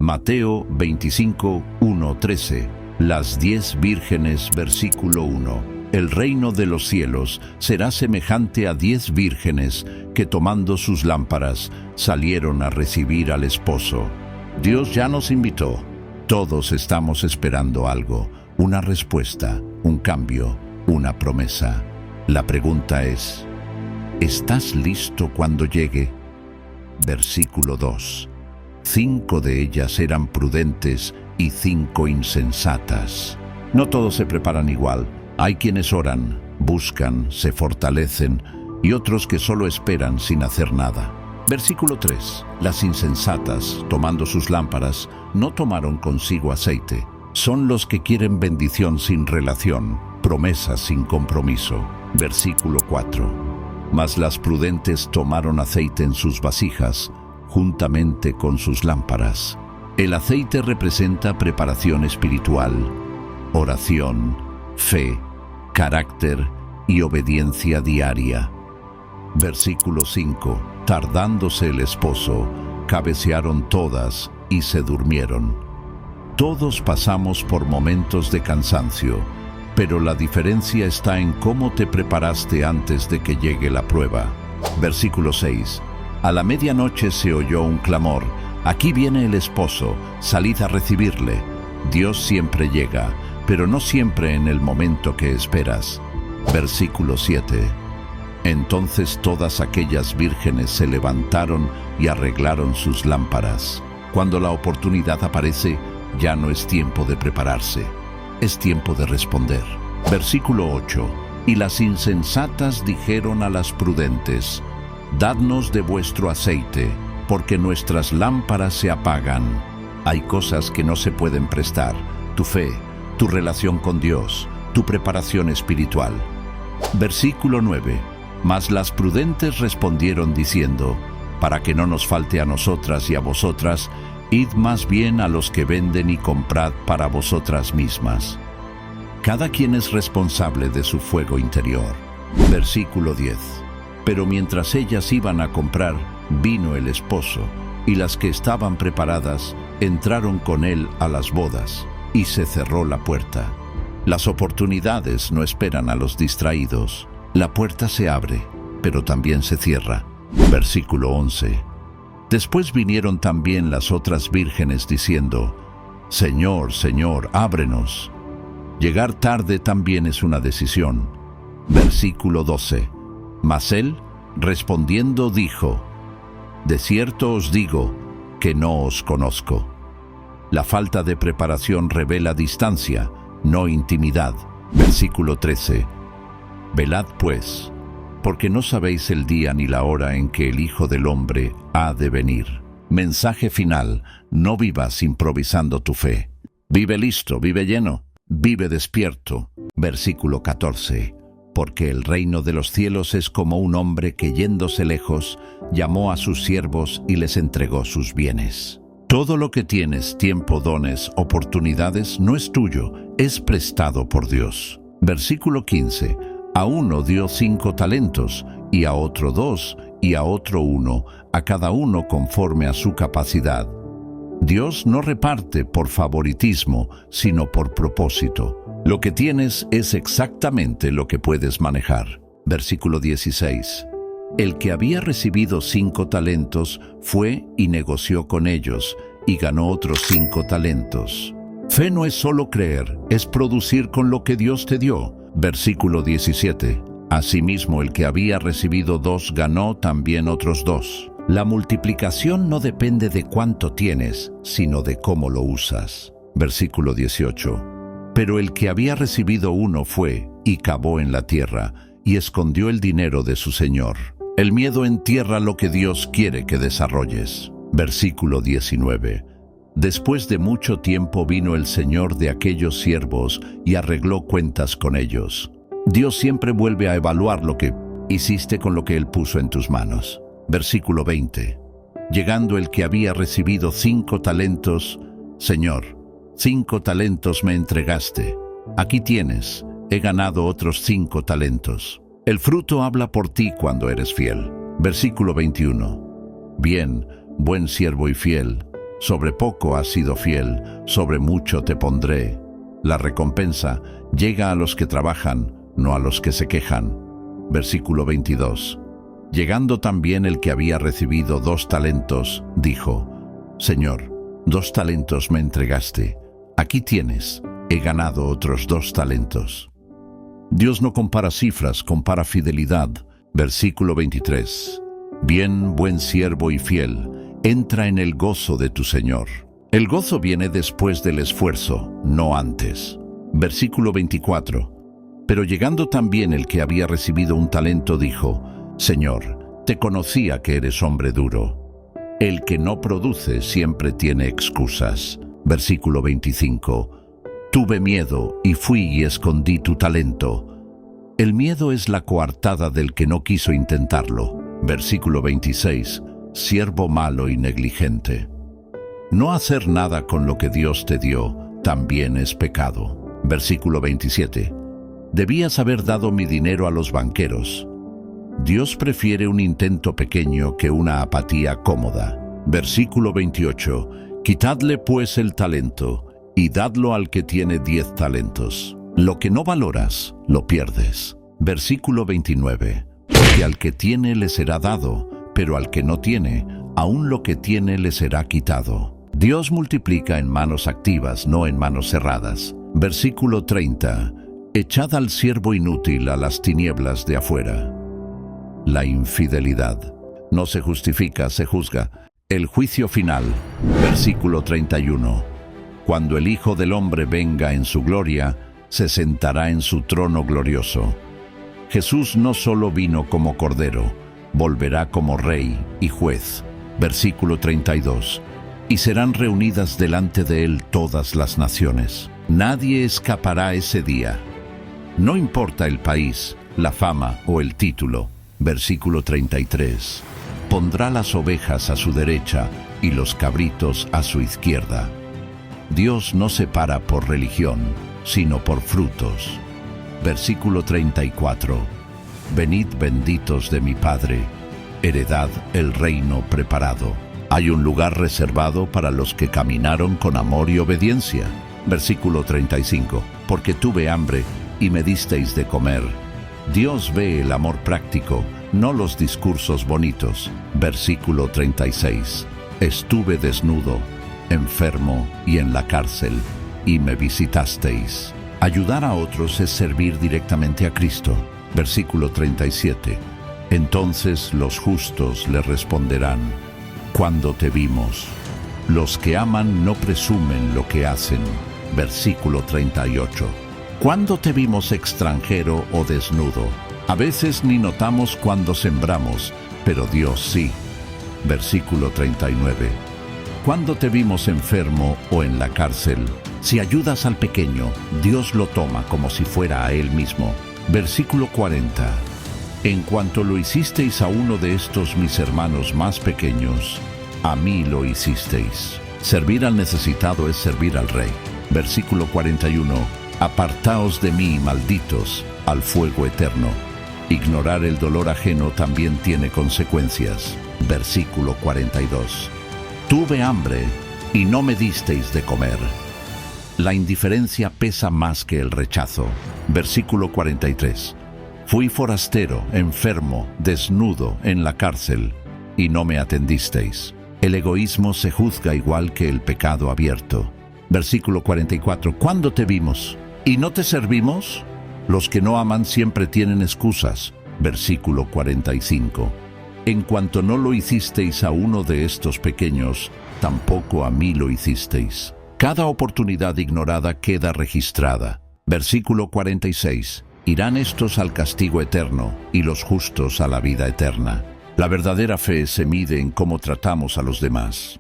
Mateo 25, 1, 13. Las 10 vírgenes, versículo 1. El reino de los cielos será semejante a 10 vírgenes que, tomando sus lámparas, salieron a recibir al esposo. Dios ya nos invitó. Todos estamos esperando algo, una respuesta, un cambio, una promesa. La pregunta es, ¿estás listo cuando llegue? Versículo 2. 5 de ellas eran prudentes y 5 insensatas. No todos se preparan igual. Hay quienes oran, buscan, se fortalecen, y otros que solo esperan sin hacer nada. Versículo 3. Las insensatas, tomando sus lámparas, no tomaron consigo aceite. Son los que quieren bendición sin relación, promesas sin compromiso. Versículo 4. Mas las prudentes tomaron aceite en sus vasijas, juntamente con sus lámparas. El aceite representa preparación espiritual, oración, fe, carácter y obediencia diaria. Versículo 5. Tardándose el esposo, cabecearon todas y se durmieron. Todos pasamos por momentos de cansancio, pero la diferencia está en cómo te preparaste antes de que llegue la prueba. Versículo 6. A la medianoche se oyó un clamor: aquí viene el esposo, salid a recibirle. Dios siempre llega, pero no siempre en el momento que esperas. Versículo 7. Entonces todas aquellas vírgenes se levantaron y arreglaron sus lámparas. Cuando la oportunidad aparece, ya no es tiempo de prepararse, es tiempo de responder. Versículo 8. Y las insensatas dijeron a las prudentes: dadnos de vuestro aceite, porque nuestras lámparas se apagan. Hay cosas que no se pueden prestar: tu fe, tu relación con Dios, tu preparación espiritual. Versículo 9. Mas las prudentes respondieron diciendo: para que no nos falte a nosotras y a vosotras, id más bien a los que venden y comprad para vosotras mismas. Cada quien es responsable de su fuego interior. Versículo 10. Pero mientras ellas iban a comprar, vino el esposo, y las que estaban preparadas entraron con él a las bodas, y se cerró la puerta. Las oportunidades no esperan a los distraídos. La puerta se abre, pero también se cierra. Versículo 11. Después vinieron también las otras vírgenes diciendo: Señor, Señor, ábrenos. Llegar tarde también es una decisión. Versículo 12. Mas él, respondiendo, dijo: de cierto os digo que no os conozco. La falta de preparación revela distancia, no intimidad. Versículo 13. Velad pues, porque no sabéis el día ni la hora en que el Hijo del Hombre ha de venir. Mensaje final: no vivas improvisando tu fe. Vive listo, vive lleno, vive despierto. Versículo 14. Porque el reino de los cielos es como un hombre que, yéndose lejos, llamó a sus siervos y les entregó sus bienes. Todo lo que tienes, tiempo, dones, oportunidades, no es tuyo, es prestado por Dios. Versículo 15. A uno dio 5 talentos, y a otro 2, y a otro 1, a cada uno conforme a su capacidad. Dios no reparte por favoritismo, sino por propósito. Lo que tienes es exactamente lo que puedes manejar. Versículo 16. El que había recibido 5 talentos fue y negoció con ellos, y ganó otros 5 talentos. Fe no es solo creer, es producir con lo que Dios te dio. Versículo 17. Asimismo, el que había recibido 2 ganó también otros 2. La multiplicación no depende de cuánto tienes, sino de cómo lo usas. Versículo 18. Pero el que había recibido 1 fue y cavó en la tierra, y escondió el dinero de su señor. El miedo entierra lo que Dios quiere que desarrolles. Versículo 19. Después de mucho tiempo vino el señor de aquellos siervos y arregló cuentas con ellos. Dios siempre vuelve a evaluar lo que hiciste con lo que Él puso en tus manos. Versículo 20. Llegando el que había recibido 5 talentos, Señor, 5 talentos me entregaste. Aquí tienes, he ganado otros 5 talentos. El fruto habla por ti cuando eres fiel. Versículo 21. Bien, buen siervo y fiel, Sobre poco has sido fiel, sobre mucho te pondré. La recompensa llega a los que trabajan, no a los que se quejan. Versículo 22. Llegando también el que había recibido 2 talentos, dijo: Señor, 2 talentos me entregaste. Aquí tienes, he ganado otros 2 talentos. Dios no compara cifras, compara fidelidad. Versículo 23. Bien, buen siervo y fiel, entra en el gozo de tu Señor. El gozo viene después del esfuerzo, no antes. Versículo 24. Pero llegando también el que había recibido 1 talento, dijo: Señor, te conocía que eres hombre duro. El que no produce siempre tiene excusas. Versículo 25. Tuve miedo y fui y escondí tu talento. El miedo es la coartada del que no quiso intentarlo. Versículo 26. Siervo malo y negligente. No hacer nada con lo que Dios te dio también es pecado. Versículo 27. Debías haber dado mi dinero a los banqueros. Dios prefiere un intento pequeño que una apatía cómoda. Versículo 28. Quitadle pues el talento y dadlo al que tiene 10 talentos. Lo que no valoras, lo pierdes. Versículo 29. Porque al que tiene le será dado, pero al que no tiene, aún lo que tiene le será quitado. Dios multiplica en manos activas, no en manos cerradas. Versículo 30. Echad al siervo inútil a las tinieblas de afuera. La infidelidad no se justifica, se juzga. El juicio final. Versículo 31. Cuando el Hijo del Hombre venga en su gloria, se sentará en su trono glorioso. Jesús no solo vino como Cordero, volverá como Rey y Juez. Versículo 32. Y serán reunidas delante de él todas las naciones. Nadie escapará ese día. No importa el país, la fama o el título. Versículo 33. Pondrá las ovejas a su derecha y los cabritos a su izquierda. Dios no separa por religión, sino por frutos. Versículo 34. Venid benditos de mi Padre, heredad el reino preparado. Hay un lugar reservado para los que caminaron con amor y obediencia. Versículo 35. Porque tuve hambre y me disteis de comer. Dios ve el amor práctico, no los discursos bonitos. Versículo 36. Estuve desnudo, enfermo y en la cárcel, y me visitasteis. Ayudar a otros es servir directamente a Cristo. Versículo 37. Entonces los justos le responderán: cuando te vimos. Los que aman no presumen lo que hacen. Versículo 38. ¿Cuándo te vimos extranjero o desnudo? A veces ni notamos cuando sembramos, pero Dios sí. Versículo 39. ¿Cuándo te vimos enfermo o en la cárcel? Si ayudas al pequeño, Dios lo toma como si fuera a él mismo. Versículo 40. En cuanto lo hicisteis a uno de estos mis hermanos más pequeños, a mí lo hicisteis. Servir al necesitado es servir al Rey. Versículo 41. Apartaos de mí, malditos, al fuego eterno. Ignorar el dolor ajeno también tiene consecuencias. Versículo 42. Tuve hambre y no me disteis de comer. La indiferencia pesa más que el rechazo. Versículo 43. Fui forastero, enfermo, desnudo, en la cárcel, y no me atendisteis. El egoísmo se juzga igual que el pecado abierto. Versículo 44. ¿Cuándo te vimos y no te servimos? Los que no aman siempre tienen excusas. Versículo 45. En cuanto no lo hicisteis a uno de estos pequeños, tampoco a mí lo hicisteis. Cada oportunidad ignorada queda registrada. Versículo 46. Irán estos al castigo eterno y los justos a la vida eterna. La verdadera fe se mide en cómo tratamos a los demás.